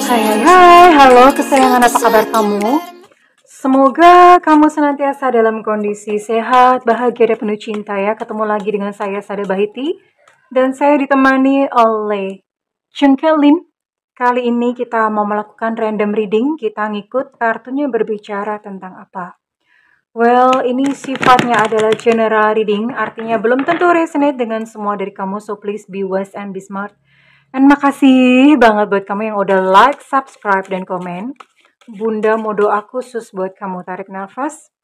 Hai, halo kesayangan, apa kabar kamu? Semoga kamu senantiasa dalam kondisi sehat, bahagia, dan penuh cinta ya. Ketemu lagi dengan saya, Sada Bahiti. Dan saya ditemani oleh Cengkelin. Kali ini kita mau melakukan random reading. Kita ngikut kartunya berbicara tentang apa. Well, ini sifatnya adalah general reading. Artinya belum tentu resonate dengan semua dari kamu. So please be wise and be smart. Dan makasih banget buat kamu yang udah like, subscribe, dan komen. Bunda mau doa khusus buat kamu. Tarik nafas.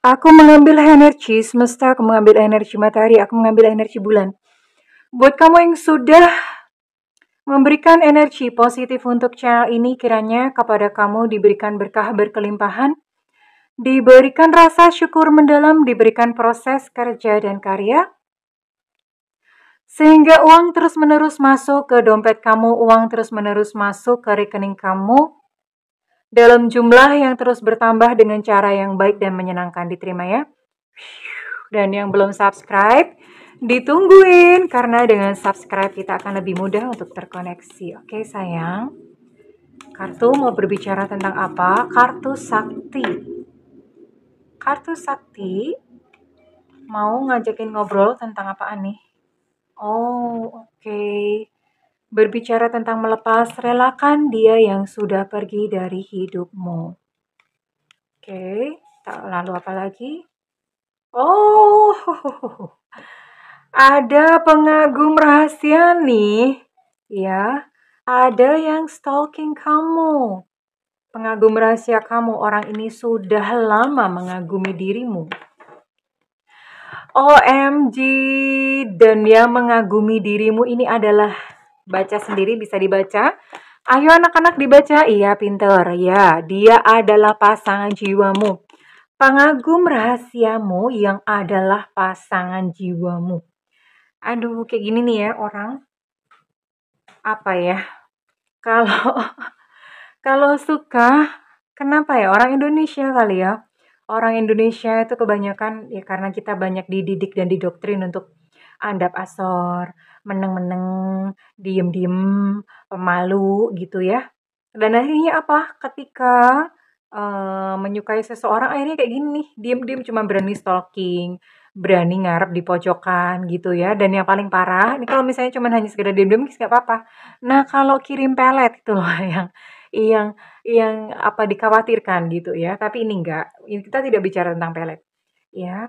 Aku mengambil energi semesta, aku mengambil energi matahari, aku mengambil energi bulan. Buat kamu yang sudah memberikan energi positif untuk channel ini, kiranya kepada kamu diberikan berkah berkelimpahan, diberikan rasa syukur mendalam, diberikan proses kerja dan karya, sehingga uang terus-menerus masuk ke dompet kamu, uang terus-menerus masuk ke rekening kamu, dalam jumlah yang terus bertambah dengan cara yang baik dan menyenangkan. Diterima ya. Dan yang belum subscribe, ditungguin, karena dengan subscribe kita akan lebih mudah untuk terkoneksi. Oke sayang. Kartu mau berbicara tentang apa? Kartu sakti. Kartu sakti mau ngajakin ngobrol tentang apaan nih? Oh, oke. Berbicara tentang melepas, relakan dia yang sudah pergi dari hidupmu. Oke, lalu apa lagi? Oh, ada pengagum rahasia nih. Ya, ada yang stalking kamu. Pengagum rahasia kamu, orang ini sudah lama mengagumi dirimu. OMG, dan yang mengagumi dirimu ini adalah, baca sendiri, bisa dibaca. Ayo anak-anak dibaca. Iya, pinter. Ya, dia adalah pasangan jiwamu. Pengagum rahasiamu yang adalah pasangan jiwamu. Aduh, kayak gini nih ya orang. Apa ya? Kalau suka, kenapa ya? Orang Indonesia kali ya. Orang Indonesia itu kebanyakan ya karena kita banyak dididik dan didoktrin untuk andap asor, meneng-meneng, diem-diem, pemalu gitu ya. Dan akhirnya apa? Ketika menyukai seseorang akhirnya kayak gini nih, diem-diem cuma berani stalking, berani ngarep di pojokan gitu ya. Dan yang paling parah, ini kalau misalnya cuma hanya sekedar diem-diem nggak apa-apa. Nah, kalau kirim pelet itu loh yang yang apa dikhawatirkan gitu ya. Tapi ini enggak. Kita tidak bicara tentang pelet. Ya,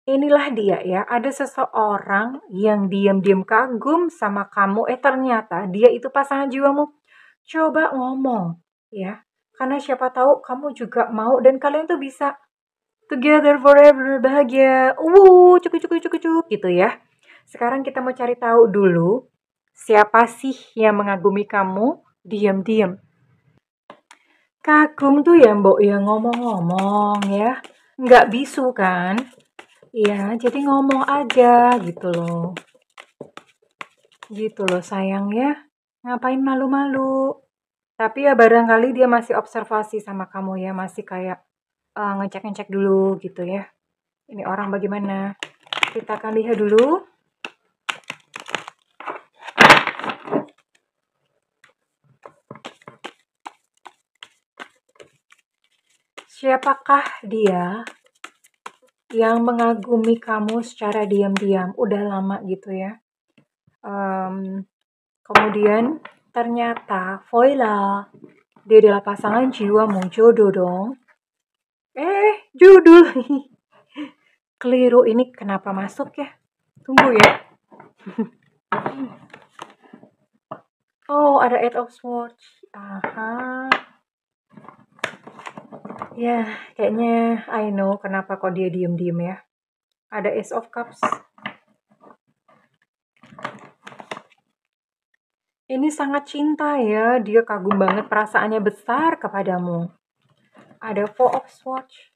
inilah dia ya. Ada seseorang yang diam-diam kagum sama kamu. Ternyata dia itu pasangan jiwamu. Coba ngomong ya. Karena siapa tahu kamu juga mau dan kalian tuh bisa together forever, bahagia. Cukup cukup cukup cukup gitu ya. Sekarang kita mau cari tahu dulu siapa sih yang mengagumi kamu diam-diam. Kagum tuh ya mbok ya ngomong-ngomong ya. Nggak bisu kan? Ya, jadi ngomong aja gitu loh. Gitu loh sayang ya. Ngapain malu-malu? Tapi ya barangkali dia masih observasi sama kamu ya. Masih kayak ngecek-ngecek dulu gitu ya. Ini orang bagaimana? Kita akan lihat dulu. Siapakah dia yang mengagumi kamu secara diam-diam? Udah lama gitu ya. Kemudian ternyata voila, dia adalah pasangan jiwamu, jodoh dong. Judul keliru, ini kenapa masuk ya? Tunggu ya. Oh, ada Eight of Swords. Aha. Ya, kayaknya I know kenapa kok dia diem-diem ya. Ada Ace of Cups. Ini sangat cinta ya, dia kagum banget, perasaannya besar kepadamu. Ada Four of Swords,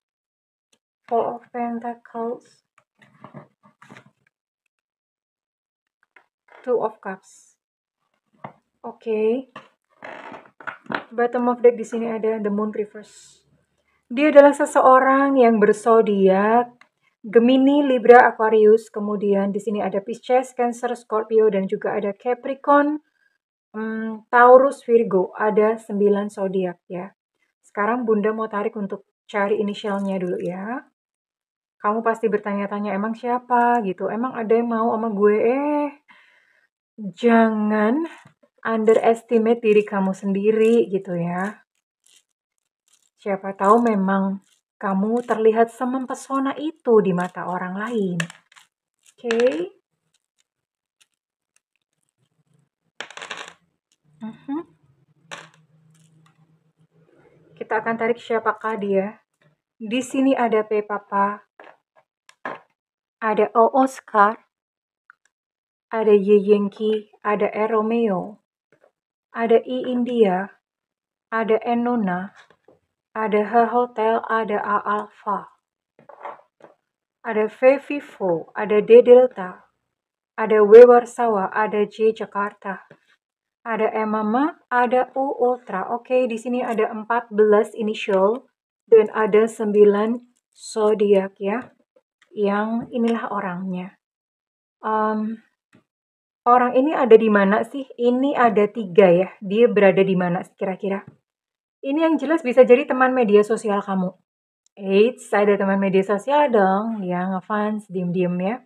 Four of Pentacles, Two of Cups. Oke. Bottom of deck di sini ada The Moon Reverse. Dia adalah seseorang yang berzodiak Gemini, Libra, Aquarius. Kemudian di sini ada Pisces, Cancer, Scorpio, dan juga ada Capricorn. Taurus, Virgo, ada 9 zodiak ya. Sekarang Bunda mau tarik untuk cari inisialnya dulu ya. Kamu pasti bertanya-tanya, emang siapa gitu? Emang ada yang mau sama gue? Jangan underestimate diri kamu sendiri gitu ya. Siapa tahu memang kamu terlihat semempesona itu di mata orang lain. Oke? Mhm. Kita akan tarik siapakah dia. Di sini ada P Papa, ada O Oscar, ada Y Yankee, ada E Romeo, ada I India, ada N Nona, ada H Hotel, ada A Alpha, ada V Vivo, ada D Delta, ada W Warsawa, ada J Jakarta, ada E Mama, ada U Ultra. Oke, di sini ada 14 initial dan ada 9 zodiak ya. Yang inilah orangnya. Orang ini ada di mana sih? Ini ada 3 ya. Dia berada di mana sih kira-kira? Ini yang jelas bisa jadi teman media sosial kamu. Eits, ada teman media sosial dong. Ya, ngefans, diem-diem ya.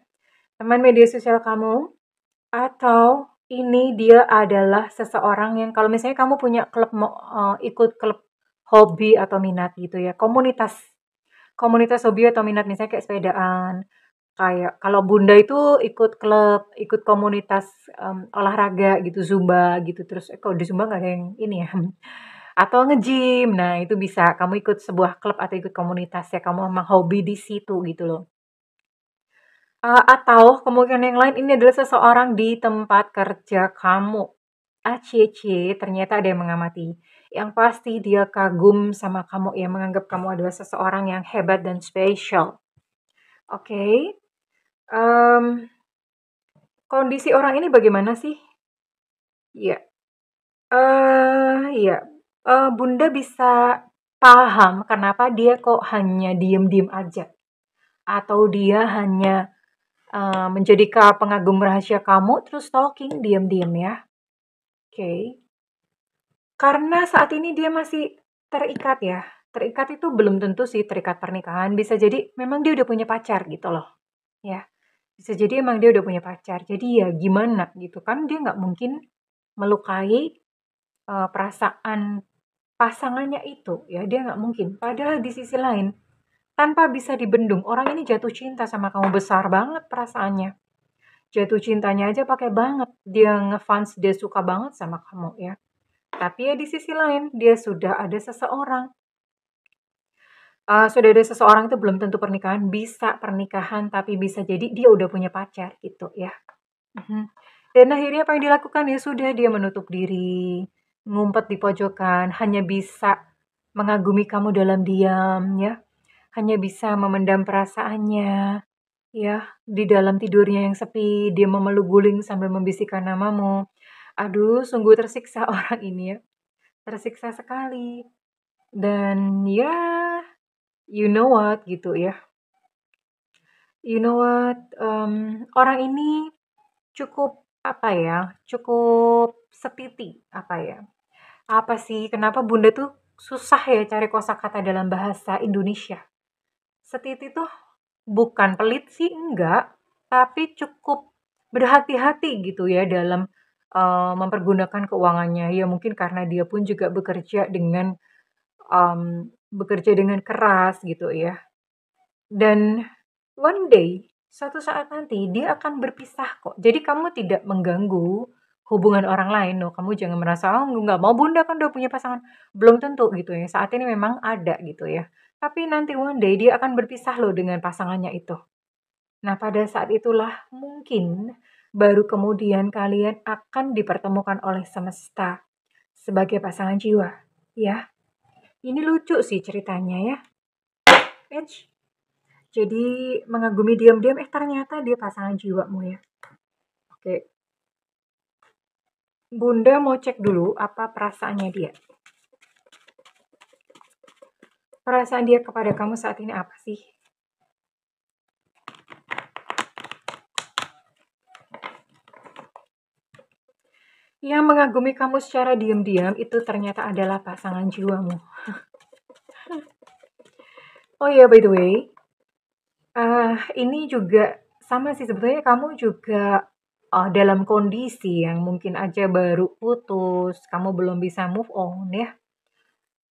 Teman media sosial kamu. Atau ini dia adalah seseorang yang kalau misalnya kamu punya klub, ikut klub hobi atau minat gitu ya. Komunitas hobi atau minat misalnya kayak sepedaan. Kayak kalau Bunda itu ikut klub, ikut komunitas, olahraga gitu, Zumba gitu, terus kok di Zumba nggak ada yang ini ya, atau nge-gym. Nah, itu bisa kamu ikut sebuah klub atau ikut komunitas ya, kamu memang hobi di situ gitu loh. Atau kemungkinan yang lain ini adalah seseorang di tempat kerja kamu. Cie, ternyata ada yang mengamati. Yang pasti dia kagum sama kamu ya, menganggap kamu adalah seseorang yang hebat dan spesial. Oke. Kondisi orang ini bagaimana sih? Iya, iya, Bunda bisa paham kenapa dia kok hanya diem-diem aja, atau dia hanya, menjadi pengagum rahasia kamu terus stalking diem-diem ya. Oke. Karena saat ini dia masih terikat ya, terikat itu belum tentu sih terikat pernikahan, bisa jadi memang dia udah punya pacar gitu loh, ya. Bisa jadi emang dia udah punya pacar, jadi ya gimana gitu kan, dia nggak mungkin melukai perasaan pasangannya itu, ya dia nggak mungkin. Padahal di sisi lain, tanpa bisa dibendung, orang ini jatuh cinta sama kamu, besar banget perasaannya. Jatuh cintanya aja pakai banget, dia ngefans, dia suka banget sama kamu ya. Tapi ya di sisi lain, dia sudah ada seseorang. Sudah ada seseorang itu belum tentu pernikahan, bisa pernikahan, tapi bisa jadi dia udah punya pacar gitu ya. Mhm. Dan akhirnya apa yang dilakukan? Ya sudah, dia menutup diri, ngumpet di pojokan, hanya bisa mengagumi kamu dalam diam ya, hanya bisa memendam perasaannya ya, di dalam tidurnya yang sepi, dia memeluk guling sambil membisikkan namamu. Aduh, sungguh tersiksa orang ini ya, tersiksa sekali. Dan ya, you know what gitu ya, you know what, orang ini cukup, apa ya, cukup setiti, apa ya, apa sih, kenapa Bunda tuh susah ya cari kosakata dalam bahasa Indonesia. Setiti tuh bukan pelit sih, enggak, tapi cukup berhati-hati gitu ya dalam, mempergunakan keuangannya. Ya mungkin karena dia pun juga bekerja dengan keras gitu ya. Dan one day, suatu saat nanti dia akan berpisah kok. Jadi kamu tidak mengganggu hubungan orang lain loh. Kamu jangan merasa, oh nggak mau Bunda kan udah punya pasangan. Belum tentu gitu ya. Saat ini memang ada gitu ya. Tapi nanti one day dia akan berpisah loh dengan pasangannya itu. Nah pada saat itulah mungkin baru kemudian kalian akan dipertemukan oleh semesta sebagai pasangan jiwa. Ya, ini lucu sih ceritanya ya. Edge. Jadi mengagumi diam-diam, ternyata dia pasangan jiwamu ya. Oke. Bunda mau cek dulu apa perasaannya dia. Perasaan dia kepada kamu saat ini apa sih? Yang mengagumi kamu secara diam-diam itu ternyata adalah pasangan jiwamu. Oh ya, by the way, ini juga sama sih sebetulnya kamu juga dalam kondisi yang mungkin aja baru putus, kamu belum bisa move on ya.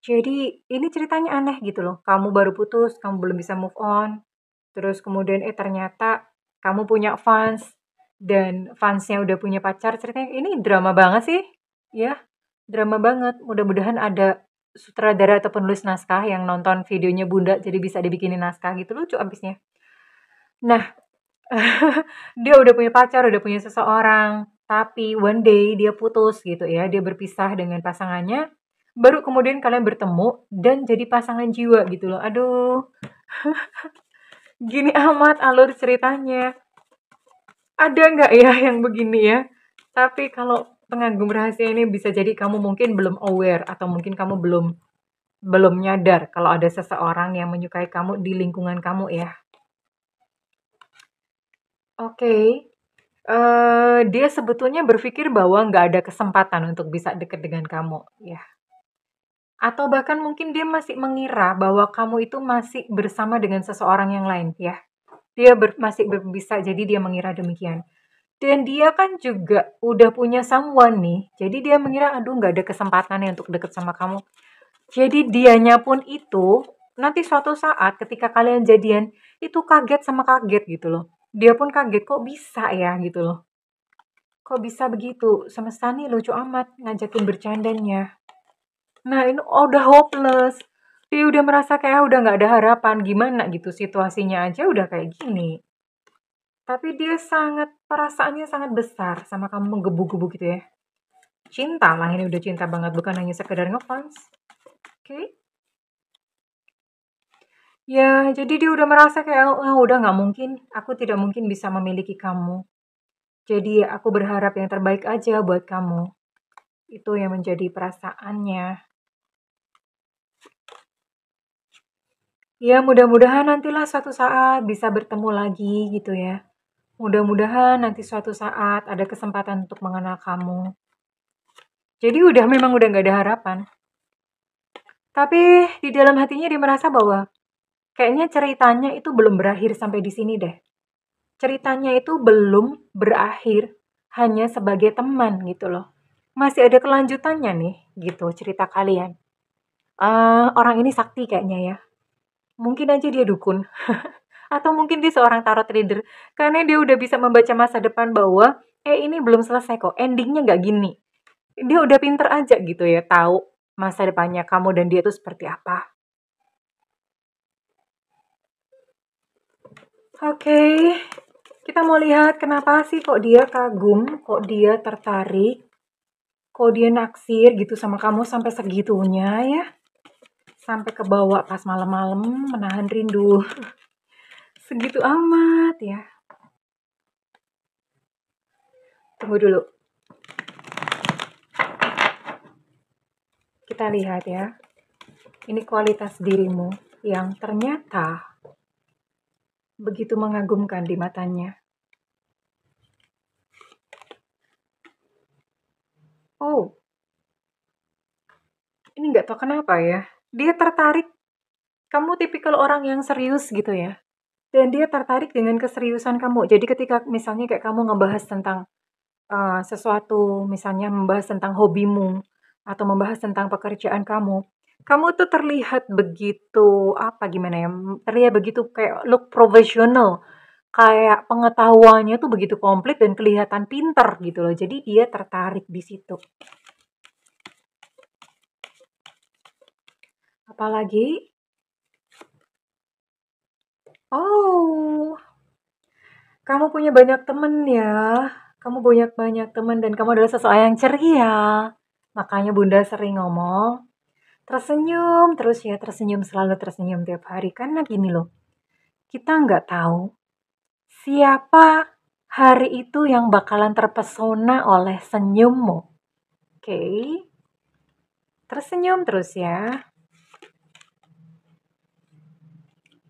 Jadi ini ceritanya aneh gitu loh. Kamu baru putus, kamu belum bisa move on. Terus kemudian ternyata kamu punya fans dan fansnya udah punya pacar. Ceritanya ini drama banget sih. Ya, drama banget. Mudah-mudahan ada sutradara atau penulis naskah yang nonton videonya Bunda jadi bisa dibikinin naskah gitu, lucu abisnya. Nah, dia udah punya pacar, udah punya seseorang, tapi one day dia putus gitu ya, dia berpisah dengan pasangannya, baru kemudian kalian bertemu dan jadi pasangan jiwa gitu loh. Aduh, gini amat alur ceritanya. Ada nggak ya yang begini ya? Tapi kalau pengagum rahasia ini bisa jadi kamu mungkin belum aware atau mungkin kamu belum nyadar kalau ada seseorang yang menyukai kamu di lingkungan kamu ya. Oke. Dia sebetulnya berpikir bahwa nggak ada kesempatan untuk bisa deket dengan kamu, ya. Atau bahkan mungkin dia masih mengira bahwa kamu itu masih bersama dengan seseorang yang lain, ya. Dia masih bisa jadi dia mengira demikian. Dan dia kan juga udah punya someone nih, jadi dia mengira, aduh nggak ada kesempatan nih untuk deket sama kamu. Jadi dianya pun itu, nanti suatu saat ketika kalian jadian, itu kaget sama kaget gitu loh. Dia pun kaget, kok bisa ya gitu loh. Kok bisa begitu? Semesta nih lucu amat ngajakin bercandanya. Nah ini udah hopeless. Dia udah merasa kayak udah gak ada harapan. Gimana gitu situasinya aja udah kayak gini. Tapi dia perasaannya sangat besar sama kamu menggebu-gebu gitu ya. Cinta lah, ini udah cinta banget. Bukan hanya sekedar ngefans. Oke. Ya, jadi dia udah merasa kayak, oh, udah gak mungkin. Aku tidak mungkin bisa memiliki kamu. Jadi aku berharap yang terbaik aja buat kamu. Itu yang menjadi perasaannya. Ya, mudah-mudahan nantilah suatu saat bisa bertemu lagi gitu ya. Mudah-mudahan nanti suatu saat ada kesempatan untuk mengenal kamu. Jadi memang udah gak ada harapan. Tapi di dalam hatinya dia merasa bahwa kayaknya ceritanya itu belum berakhir sampai di sini deh. Ceritanya itu belum berakhir hanya sebagai teman gitu loh. Masih ada kelanjutannya nih gitu cerita kalian. Orang ini sakti kayaknya ya. Mungkin aja dia dukun. Atau mungkin dia seorang tarot reader. Karena dia udah bisa membaca masa depan bahwa, ini belum selesai kok, endingnya nggak gini. Dia udah pinter aja gitu ya, tahu masa depannya kamu dan dia itu seperti apa. Oke, kita mau lihat kenapa sih kok dia kagum, kok dia tertarik, kok dia naksir gitu sama kamu sampai segitunya ya. Sampai kebawa pas malam-malam menahan rindu. Segitu amat ya. Tunggu dulu. Kita lihat ya. Ini kualitas dirimu yang ternyata begitu mengagumkan di matanya. Oh, ini nggak tahu kenapa ya. Dia tertarik. Kamu tipikal orang yang serius gitu ya. Dan dia tertarik dengan keseriusan kamu. Jadi ketika misalnya kayak kamu ngebahas tentang sesuatu, misalnya membahas tentang hobimu atau membahas tentang pekerjaan kamu, kamu tuh terlihat begitu gimana ya? Terlihat begitu kayak look profesional, kayak pengetahuannya tuh begitu komplit dan kelihatan pinter gitu loh. Jadi dia tertarik di situ. Apalagi? Oh, kamu punya banyak temen ya. Kamu punya banyak teman dan kamu adalah seseorang yang ceria. Makanya Bunda sering ngomong, tersenyum terus ya, tersenyum selalu tersenyum tiap hari. Karena gini loh, kita nggak tahu siapa hari itu yang bakalan terpesona oleh senyummu. Oke, tersenyum terus ya.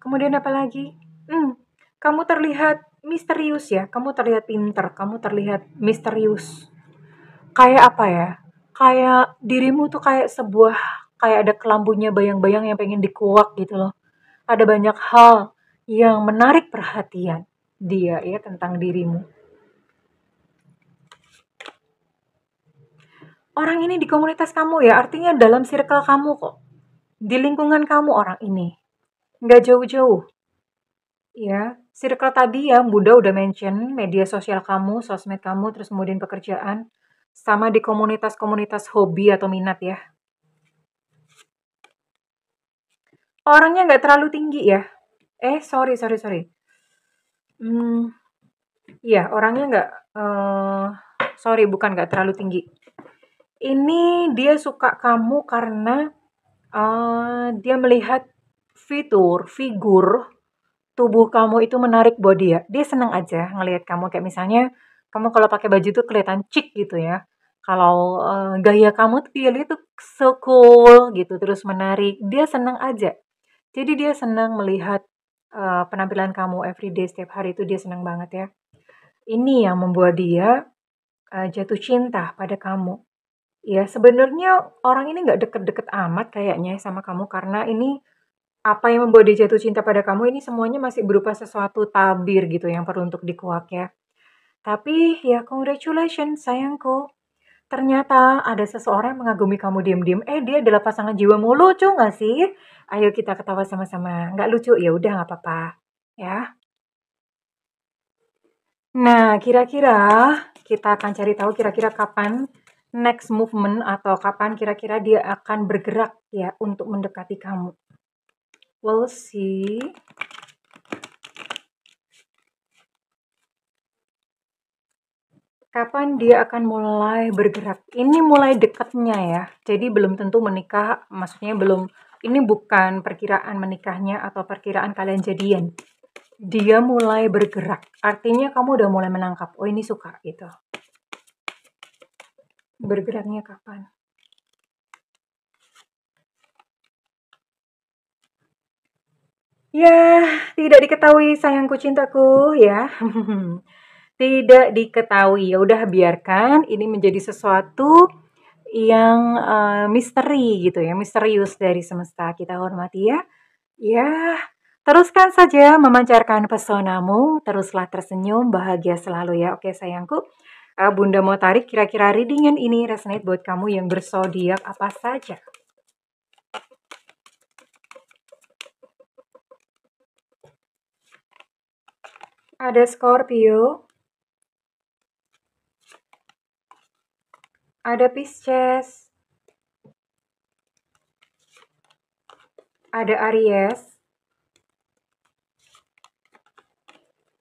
Kemudian apa lagi? Kamu terlihat misterius ya, kamu terlihat pinter, kamu terlihat misterius. Kayak apa ya? Kayak dirimu tuh kayak sebuah kayak ada kelambunya bayang-bayang yang pengen dikuak gitu loh. Ada banyak hal yang menarik perhatian dia ya tentang dirimu. Orang ini di komunitas kamu ya, artinya dalam circle kamu kok. Di lingkungan kamu orang ini. Nggak jauh-jauh. Ya, circle tadi yang Bunda udah mention, media sosial kamu, sosmed kamu, terus kemudian pekerjaan, sama di komunitas-komunitas hobi atau minat ya. Orangnya nggak terlalu tinggi ya. Sorry. Hmm, iya, orangnya nggak, sorry, bukan nggak terlalu tinggi. Ini dia suka kamu karena dia melihat figur tubuh kamu itu menarik buat dia. Dia senang aja ngelihat kamu kayak misalnya kamu kalau pakai baju tuh kelihatan chic gitu ya. Kalau gaya kamu tuh dia lihat tuh so cool gitu, terus menarik. Dia senang aja. Jadi dia senang melihat penampilan kamu everyday setiap hari itu dia senang banget ya. Ini yang membuat dia jatuh cinta pada kamu. Ya sebenarnya orang ini nggak deket-deket amat kayaknya sama kamu karena ini apa yang membuat dia jatuh cinta pada kamu ini semuanya masih berupa sesuatu tabir gitu yang perlu untuk dikuak ya. Tapi ya congratulations sayangku. Ternyata ada seseorang yang mengagumi kamu diam-diam. Dia adalah pasangan jiwamu. Lucu nggak sih? Ayo kita ketawa sama-sama. Nggak lucu? Ya udah nggak apa-apa. Ya. Nah, kira-kira kita akan cari tahu kira-kira kapan next movement atau kapan kira-kira dia akan bergerak ya untuk mendekati kamu. We'll see. Kapan dia akan mulai bergerak? Ini mulai dekatnya ya. Jadi belum tentu menikah, maksudnya belum, ini bukan perkiraan menikahnya atau perkiraan kalian jadian. Dia mulai bergerak. Artinya kamu udah mulai menangkap, oh ini suka gitu. Bergeraknya kapan? Ya, tidak diketahui sayangku cintaku ya. Tidak diketahui. Ya udah biarkan ini menjadi sesuatu yang misteri gitu ya, misterius dari semesta. Kita hormati ya. Ya, teruskan saja memancarkan pesonamu, teruslah tersenyum, bahagia selalu ya. Oke sayangku. Bunda mau tarik kira-kira readingan ini resonate buat kamu yang berzodiak apa saja. Ada Scorpio, ada Pisces, ada Aries,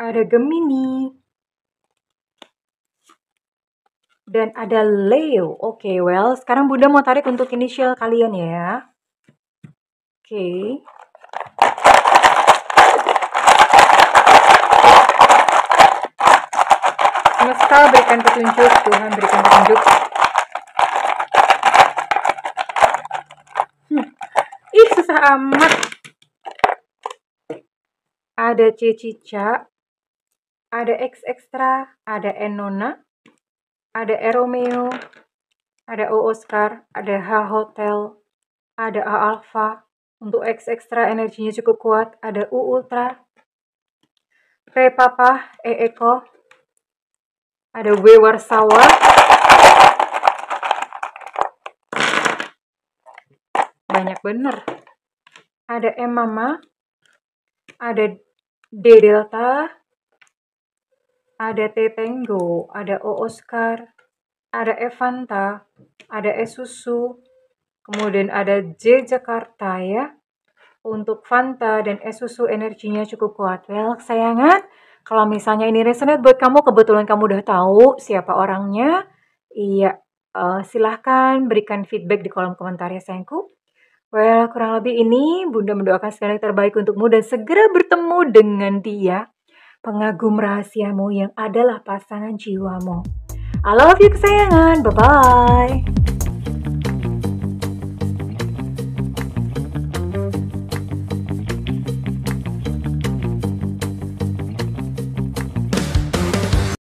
ada Gemini, dan ada Leo. Oke, well, sekarang Bunda mau tarik untuk inisial kalian ya. Oke. Semesta berikan petunjuk, Tuhan berikan petunjuk. Ih, susah amat. Ada C Cica, ada X Extra, ada Enona, ada E Romeo, ada O Oscar, ada H Hotel, ada A Alpha. Untuk X Extra energinya cukup kuat, ada U Ultra, P Papa, E Eko, ada W Warsawa, banyak bener. Ada M Mama, ada D Delta, ada T Tango, ada O Oscar, ada Evanta, ada E Susu, kemudian ada J Jakarta ya. Untuk Fanta dan es susu energinya cukup kuat. Well, kesayangan, kalau misalnya ini resonate buat kamu, kebetulan kamu udah tahu siapa orangnya, iya, silahkan berikan feedback di kolom komentar ya sayangku. Well, kurang lebih ini Bunda mendoakan segala yang terbaik untukmu dan segera bertemu dengan dia, pengagum rahasiamu yang adalah pasangan jiwamu. I love you kesayangan, bye-bye.